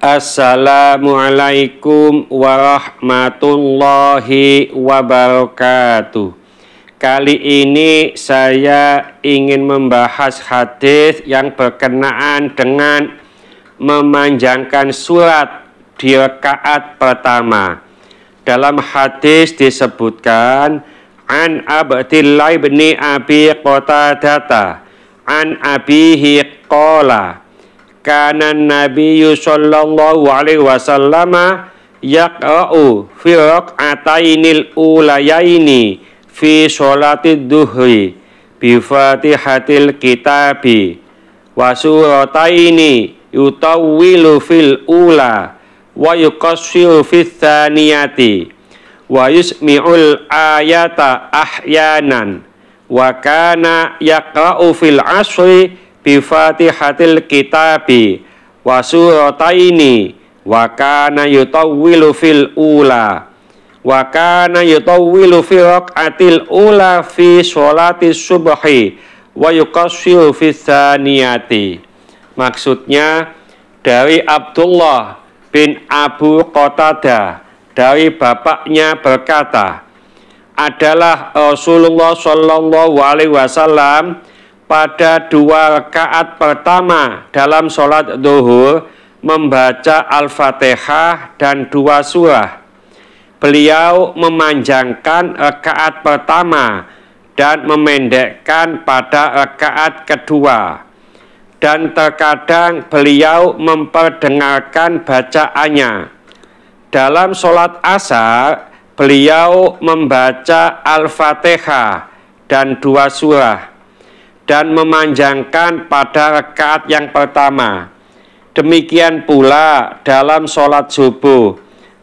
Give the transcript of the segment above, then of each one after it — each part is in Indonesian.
Assalamualaikum warahmatullahi wabarakatuh. Kali ini saya ingin membahas hadis yang berkenaan dengan memanjangkan surat di rakaat pertama. Dalam hadis disebutkan an Abdillah bin Abi Qatadah an abihi qala kana Nabi sallallahu alaihi wasallam yaqra'u fi rak'atainil ulayaini fi sholatid duhri bi fatihatil kitabi wa surataini yutawwilu fil ula wa yuqassiru fis tsaniyati wa yusmi'ul ayata ahyanan wa kana yaqra'u fil asri bi fatihatil kitabi wa surataini wa kana yutawwilu fil ula wa kana yutawwilu fi rak'atil ula fi sholati subhi wa yuqassiru fi tsaniyati. Maksudnya dari Abdullah bin Abu Qatadah, dari bapaknya berkata, adalah Rasulullah sallallahu alaihi wasallam pada dua rakaat pertama dalam sholat zuhur membaca Al-Fatihah dan dua surah. Beliau memanjangkan rakaat pertama dan memendekkan pada rakaat kedua. Dan terkadang beliau memperdengarkan bacaannya. Dalam sholat asar, beliau membaca Al-Fatihah dan dua surah dan memanjangkan pada rakaat yang pertama. Demikian pula dalam sholat subuh,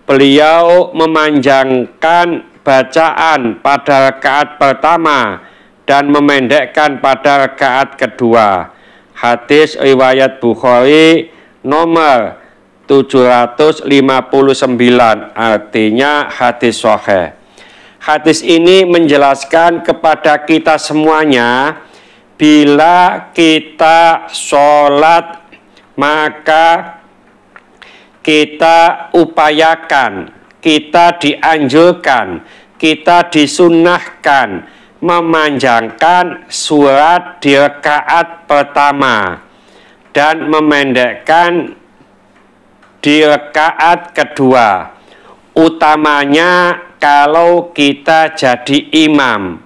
beliau memanjangkan bacaan pada rakaat pertama dan memendekkan pada rakaat kedua. Hadis riwayat Bukhari nomor 759, artinya hadis sahih. Hadis ini menjelaskan kepada kita semuanya, bila kita sholat maka kita upayakan, kita dianjurkan, kita disunnahkan memanjangkan surat di rakaat pertama dan memendekkan di rakaat kedua. Utamanya kalau kita jadi imam.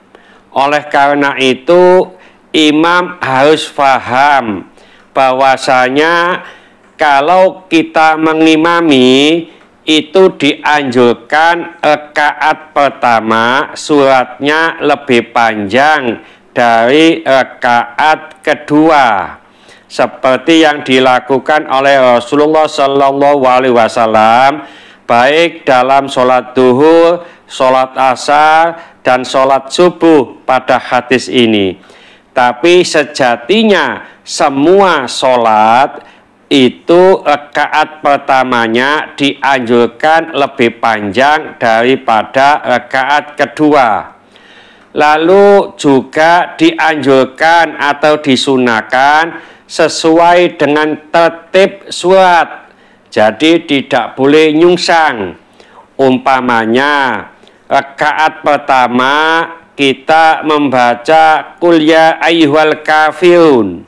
Oleh karena itu imam harus paham bahwasanya kalau kita mengimami itu dianjurkan rakaat pertama suratnya lebih panjang dari rakaat kedua, seperti yang dilakukan oleh Rasulullah Sallallahu Alaihi Wasallam baik dalam sholat duhur, sholat asar, dan sholat subuh pada hadis ini. Tapi sejatinya semua sholat itu rakaat pertamanya dianjurkan lebih panjang daripada rakaat kedua. Lalu juga dianjurkan atau disunahkan sesuai dengan tertib surat. Jadi tidak boleh nyungsang. Umpamanya rakaat pertama kita membaca Qul ya ayyuhal kafirun.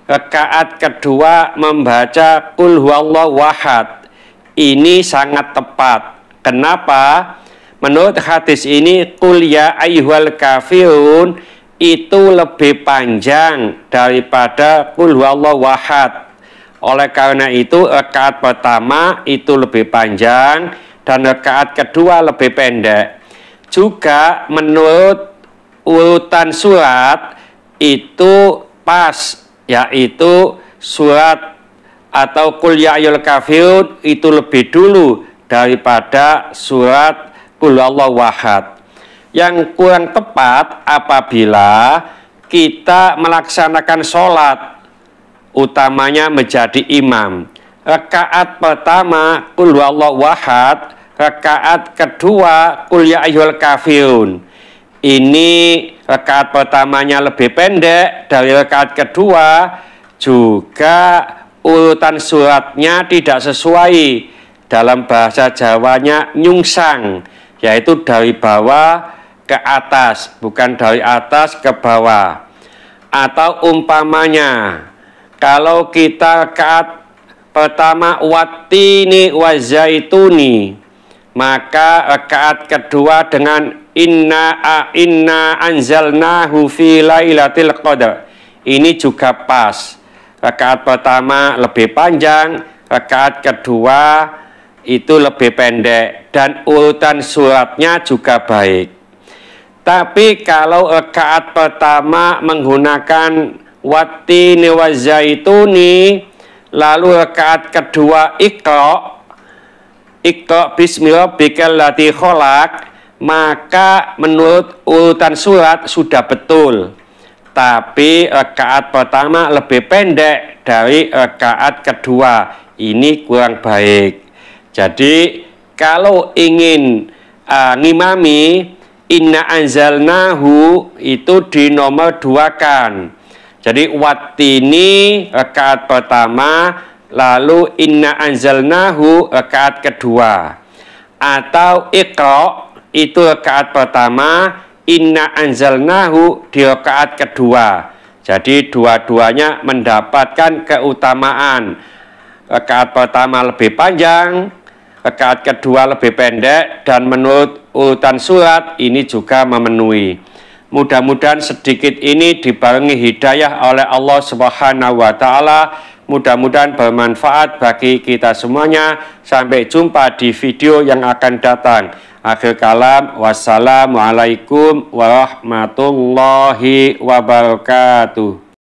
Rakaat kedua membaca Qul huwallahu ahad. Ini sangat tepat. Kenapa? Menurut hadis ini Qul ya ayyuhal kafirun itu lebih panjang daripada Qul huwallahu ahad. Oleh karena itu rakaat pertama itu lebih panjang dan rakaat kedua lebih pendek. Juga menurut urutan surat itu pas, yaitu surat atau Qul ya ayyuhal kafirun itu lebih dulu daripada surat Qul huwallahu ahad. Yang kurang tepat apabila kita melaksanakan sholat, utamanya menjadi imam. Rakaat pertama Qul huwallahu ahad, rakaat kedua Qul ya ayyuhal kafirun. Ini rakaat pertamanya lebih pendek dari rakaat kedua, juga urutan suratnya tidak sesuai, dalam bahasa Jawanya nyungsang, yaitu dari bawah ke atas, bukan dari atas ke bawah. Atau umpamanya, kalau kita rakaat pertama wattini wazaituni, maka rakaat kedua dengan inna anzalnahu fi lailatul qadar, ini juga pas. Rakaat pertama lebih panjang, rakaat kedua itu lebih pendek, dan urutan suratnya juga baik. Tapi kalau rakaat pertama menggunakan wattini wazaituni, lalu rakaat kedua Iqra bismi rabbikal ladzi khalaq, maka menurut urutan surat sudah betul, tapi rakaat pertama lebih pendek dari rakaat kedua, ini kurang baik. Jadi kalau ingin ngimami, inna anzalnahu itu dinomor duakan. Jadi wattini rakaat pertama, lalu inna anzalnahu rakaat kedua. Atau Iqra itu rakaat pertama, inna anzalnahu di rakaat kedua. Jadi dua-duanya mendapatkan keutamaan. Rakaat pertama lebih panjang, rakaat kedua lebih pendek, dan menurut urutan surat ini juga memenuhi. Mudah-mudahan sedikit ini dibarengi hidayah oleh Allah Subhanahu wa Ta'ala. Mudah-mudahan bermanfaat bagi kita semuanya. Sampai jumpa di video yang akan datang. Akhir kalam, wassalamualaikum warahmatullahi wabarakatuh.